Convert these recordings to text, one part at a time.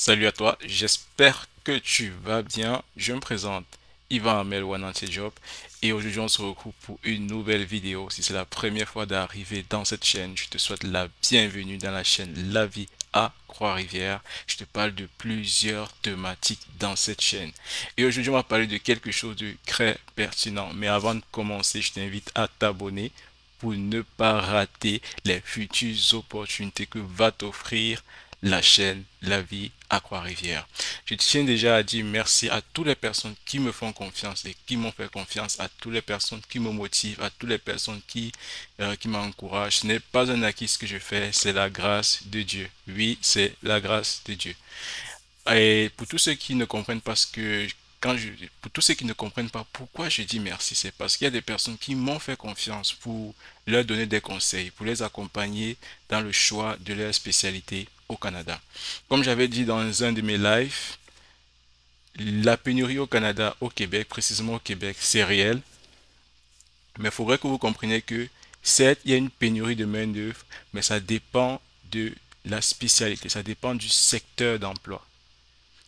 Salut à toi, j'espère que tu vas bien. Je me présente Ivan Amel Wananté Job et aujourd'hui on se retrouve pour une nouvelle vidéo. Si c'est la première fois d'arriver dans cette chaîne, je te souhaite la bienvenue dans la chaîne La Vie à Trois-Rivières. Je te parle de plusieurs thématiques dans cette chaîne. Et aujourd'hui on va parler de quelque chose de très pertinent. Mais avant de commencer, je t'invite à t'abonner pour ne pas rater les futures opportunités que va t'offrir la chaîne La Vie à Trois-Rivières. Je tiens déjà à dire merci à toutes les personnes qui me font confiance et qui m'ont fait confiance, à toutes les personnes qui me motivent, à toutes les personnes qui m'encouragent. Ce n'est pas un acquis ce que je fais, c'est la grâce de Dieu. Oui, c'est la grâce de Dieu. Et pour tous ceux qui ne comprennent pas ce que pour tous ceux qui ne comprennent pas pourquoi je dis merci, c'est parce qu'il y a des personnes qui m'ont fait confiance pour leur donner des conseils, pour les accompagner dans le choix de leur spécialité au Canada. Comme j'avais dit dans un de mes lives, la pénurie au Canada, au Québec, précisément au Québec, c'est réel, mais il faudrait que vous compreniez que certes, il y a une pénurie de main-d'œuvre, mais ça dépend de la spécialité, ça dépend du secteur d'emploi.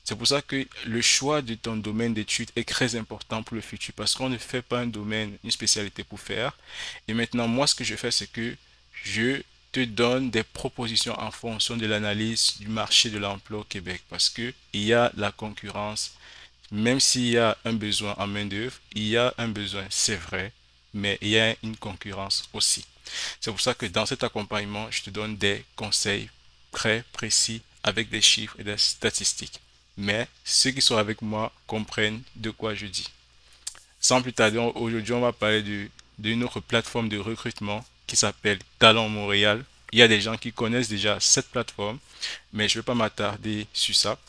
C'est pour ça que le choix de ton domaine d'études est très important pour le futur parce qu'on ne fait pas un domaine, une spécialité pour faire. Et maintenant, moi, ce que je fais, c'est que je te donne des propositions en fonction de l'analyse du marché de l'emploi au Québec parce que il y a la concurrence. Même s'il y a un besoin en main-d'œuvre, il y a un besoin, c'est vrai, mais il y a une concurrence aussi. C'est pour ça que dans cet accompagnement, je te donne des conseils très précis avec des chiffres et des statistiques. Mais ceux qui sont avec moi comprennent de quoi je dis. Sans plus tarder, aujourd'hui, on va parler d'une autre plateforme de recrutement qui s'appelle Talent Montréal. Il y a des gens qui connaissent déjà cette plateforme, mais je ne vais pas m'attarder sur ça.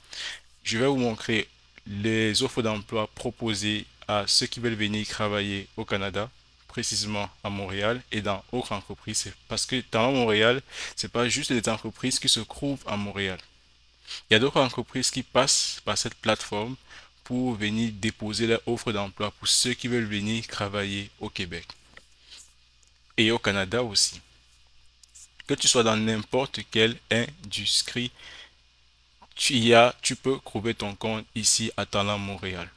Je vais vous montrer les offres d'emploi proposées à ceux qui veulent venir travailler au Canada, précisément à Montréal et dans autres entreprises. Parce que Talent Montréal, c'est pas juste des entreprises qui se trouvent à Montréal. Il y a d'autres entreprises qui passent par cette plateforme pour venir déposer leur offre d'emploi pour ceux qui veulent venir travailler au Québec et au Canada aussi. Que tu sois dans n'importe quelle industrie, tu peux trouver ton compte ici à Talent Montréal.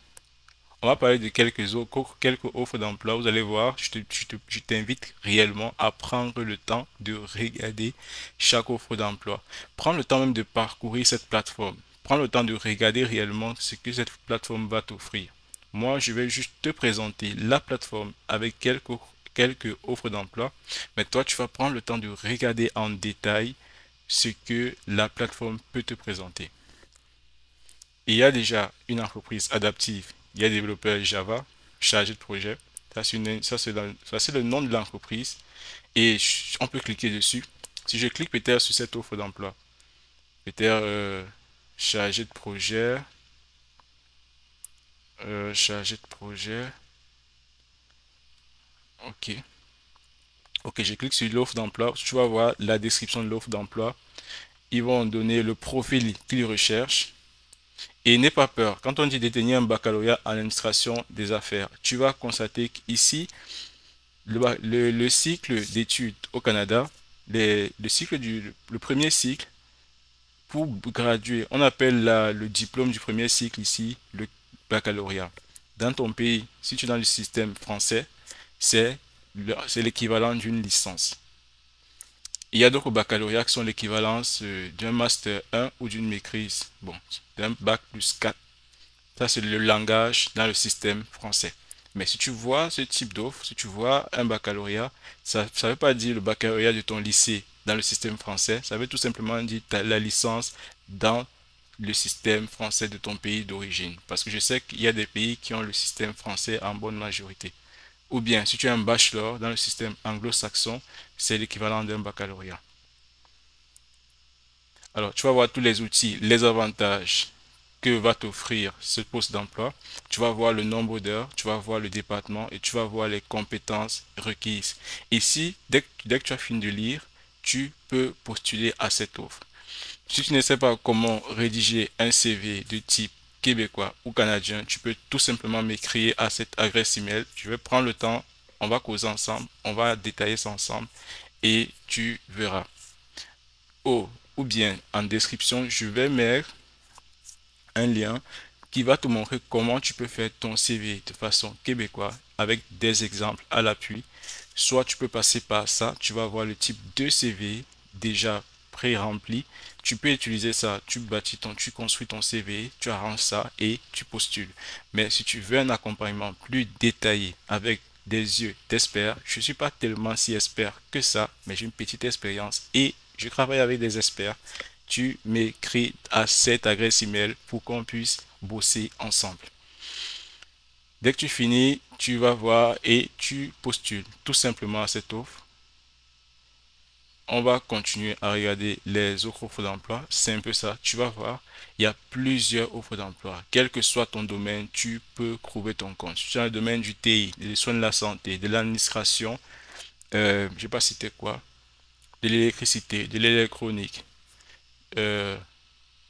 On va parler de quelques offres d'emploi. Vous allez voir, je t'invite réellement à prendre le temps de regarder chaque offre d'emploi. Prends le temps même de parcourir cette plateforme. Prends le temps de regarder réellement ce que cette plateforme va t'offrir. Moi, je vais juste te présenter la plateforme avec quelques offres d'emploi. Mais toi, tu vas prendre le temps de regarder en détail ce que la plateforme peut te présenter. Il y a déjà une entreprise adaptive. Il y a des développeurs Java, chargé de projet. Ça, c'est le nom de l'entreprise. Et on peut cliquer dessus. Si je clique peut-être sur cette offre d'emploi, peut-être chargé de projet, chargé de projet. Ok. Ok, je clique sur l'offre d'emploi. Tu vas voir la description de l'offre d'emploi. Ils vont donner le profil qu'ils recherchent. Et n'aie pas peur, quand on dit détenir un baccalauréat en administration des affaires, tu vas constater qu'ici, le cycle d'études au Canada, le premier cycle, pour graduer, on appelle le diplôme du premier cycle ici le baccalauréat. Dans ton pays, si tu es dans le système français, c'est c'est l'équivalent d'une licence. Il y a d'autres baccalauréats qui sont l'équivalence d'un master 1 ou d'une maîtrise, bon, d'un bac plus 4. Ça, c'est le langage dans le système français. Mais si tu vois ce type d'offre, si tu vois un baccalauréat, ça ne veut pas dire le baccalauréat de ton lycée dans le système français. Ça veut tout simplement dire la licence dans le système français de ton pays d'origine. Parce que je sais qu'il y a des pays qui ont le système français en bonne majorité. Ou bien, si tu as un bachelor dans le système anglo-saxon, c'est l'équivalent d'un baccalauréat. Alors, tu vas voir tous les outils, les avantages que va t'offrir ce poste d'emploi. Tu vas voir le nombre d'heures, tu vas voir le département et tu vas voir les compétences requises. Ici, dès que tu as fini de lire, tu peux postuler à cette offre. Si tu ne sais pas comment rédiger un CV de type québécois ou canadien, tu peux tout simplement m'écrire à cette adresse email. Je vais prendre le temps, on va causer ensemble, on va détailler ça ensemble et tu verras. Oh, ou bien en description, je vais mettre un lien qui va te montrer comment tu peux faire ton CV de façon québécoise avec des exemples à l'appui. Soit tu peux passer par ça, tu vas voir le type de CV déjà pré-rempli. Tu peux utiliser ça, tu construis ton CV, tu arranges ça et tu postules. Mais si tu veux un accompagnement plus détaillé avec des yeux d'expert, je ne suis pas tellement si expert que ça, mais j'ai une petite expérience et je travaille avec des experts. Tu m'écris à cette adresse email pour qu'on puisse bosser ensemble. Dès que tu finis, tu vas voir et tu postules tout simplement à cette offre. On va continuer à regarder les autres offres d'emploi. C'est un peu ça. Tu vas voir, il y a plusieurs offres d'emploi. Quel que soit ton domaine, tu peux trouver ton compte. Si tu es dans le domaine du TI, des soins de la santé, de l'administration, je ne sais pas citer quoi, de l'électricité, de l'électronique, euh,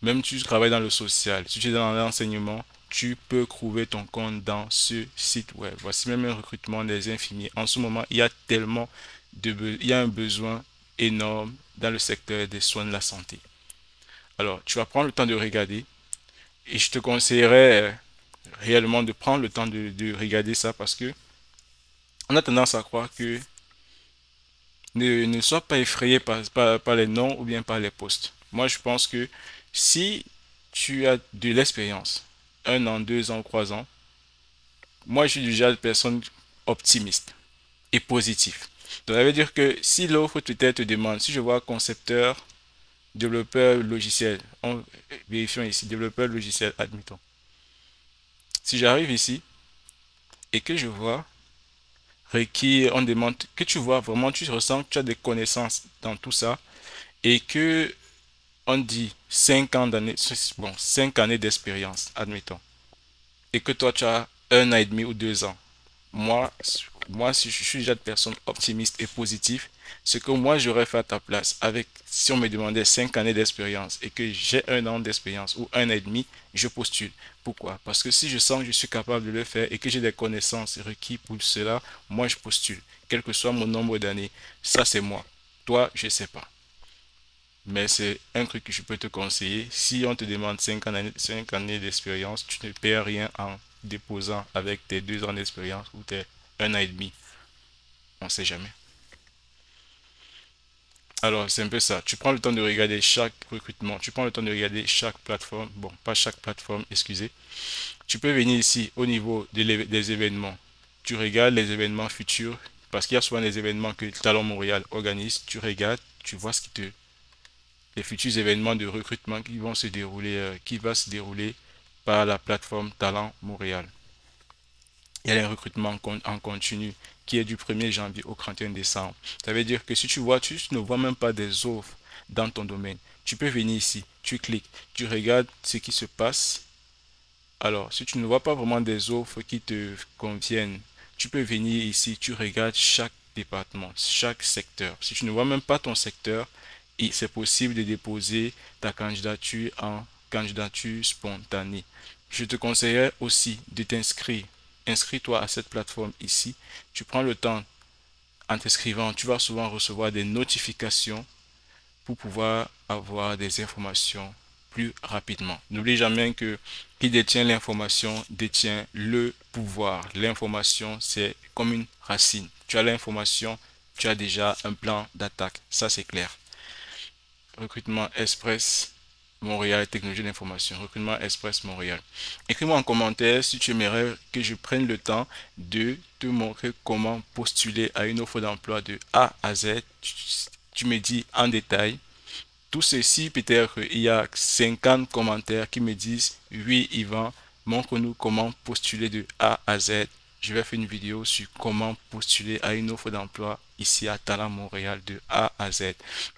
même si tu travailles dans le social, si tu es dans l'enseignement, tu peux trouver ton compte dans ce site web. Voici même un recrutement des infirmiers. En ce moment, il y a tellement il y a un besoin énorme dans le secteur des soins de la santé. Alors, tu vas prendre le temps de regarder et je te conseillerais réellement de prendre le temps de regarder ça parce que on a tendance à croire que ne sois pas effrayé par les noms ou bien par les postes. Moi, je pense que si tu as de l'expérience, 1 an, 2 ans, 3 ans, moi, je suis déjà une personne optimiste et positive. Donc, ça veut dire que si l'offre Twitter te demande, si je vois concepteur, développeur logiciel, vérifions ici, développeur logiciel, admettons. Si j'arrive ici et que je vois requis, on demande que tu vois vraiment, tu ressens que tu as des connaissances dans tout ça et que on dit 5 ans d'années, bon, 5 années d'expérience, admettons, et que toi tu as 1 an et demi ou 2 ans. Moi, moi, si je suis déjà une personne optimiste et positive, ce que moi j'aurais fait à ta place, avec, si on me demandait 5 années d'expérience et que j'ai 1 an d'expérience ou 1 an et demi, je postule. Pourquoi? Parce que si je sens que je suis capable de le faire et que j'ai des connaissances requises pour cela, moi je postule. Quel que soit mon nombre d'années, ça c'est moi. Toi, je sais pas. Mais c'est un truc que je peux te conseiller. Si on te demande 5 années d'expérience, tu ne perds rien en déposant avec tes 2 ans d'expérience ou tes 1 an et demi. On ne sait jamais. Alors, c'est un peu ça. Tu prends le temps de regarder chaque recrutement. Tu prends le temps de regarder chaque plateforme. Bon, pas chaque plateforme, excusez. Tu peux venir ici au niveau des événements. Tu regardes les événements futurs parce qu'il y a souvent des événements que Talent Montréal organise. Tu regardes, tu vois les futurs événements de recrutement qui vont se dérouler, qui va se dérouler par la plateforme Talent Montréal. Il y a les recrutements en continu qui est du 1er janvier au 31 décembre. Ça veut dire que si tu vois, tu ne vois même pas des offres dans ton domaine. Tu peux venir ici, tu cliques, tu regardes ce qui se passe. Alors, si tu ne vois pas vraiment des offres qui te conviennent, tu peux venir ici, tu regardes chaque département, chaque secteur. Si tu ne vois même pas ton secteur, c'est possible de déposer ta candidature en candidature spontanée. Je te conseillerais aussi de t'inscrire. Inscris-toi à cette plateforme ici. Tu prends le temps en t'inscrivant, tu vas souvent recevoir des notifications pour pouvoir avoir des informations plus rapidement. N'oublie jamais que qui détient l'information détient le pouvoir. L'information, c'est comme une racine. Tu as l'information, tu as déjà un plan d'attaque. Ça, c'est clair. Recrutement Express Montréal, technologie d'information. Recrutement Express Montréal. Écris-moi en commentaire si tu aimerais que je prenne le temps de te montrer comment postuler à une offre d'emploi de A à Z. Tu me dis en détail. Tout ceci, peut-être il y a 50 commentaires qui me disent oui, Yvan, montre-nous comment postuler de A à Z. Je vais faire une vidéo sur comment postuler à une offre d'emploi ici à Talent Montréal de A à Z.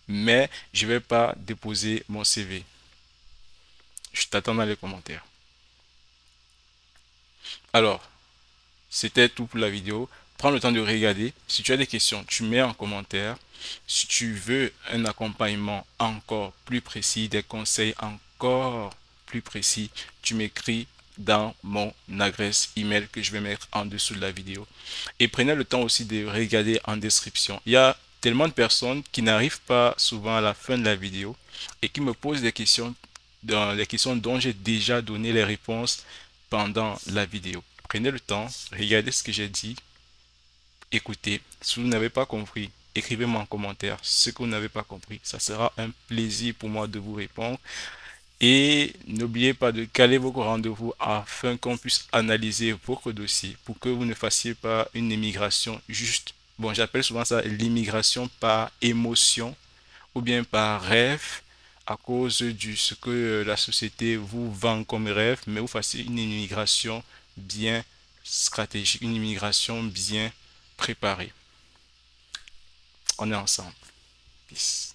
Mais je ne vais pas déposer mon CV. Je t'attends dans les commentaires. Alors, c'était tout pour la vidéo. Prends le temps de regarder. Si tu as des questions, tu mets en commentaire. Si tu veux un accompagnement encore plus précis, des conseils encore plus précis, tu m'écris dans mon adresse email que je vais mettre en dessous de la vidéo. Et prenez le temps aussi de regarder en description. Il y a tellement de personnes qui n'arrivent pas souvent à la fin de la vidéo et qui me posent des questions dans les questions dont j'ai déjà donné les réponses pendant la vidéo. Prenez le temps, regardez ce que j'ai dit, écoutez. Si vous n'avez pas compris, écrivez-moi en commentaire ce que vous n'avez pas compris. Ça sera un plaisir pour moi de vous répondre. Et n'oubliez pas de caler vos rendez-vous afin qu'on puisse analyser votre dossier pour que vous ne fassiez pas une immigration juste. Bon, j'appelle souvent ça l'immigration par émotion ou bien par rêve à cause de ce que la société vous vend comme rêve, mais vous fassiez une immigration bien stratégique, une immigration bien préparée. On est ensemble. Peace.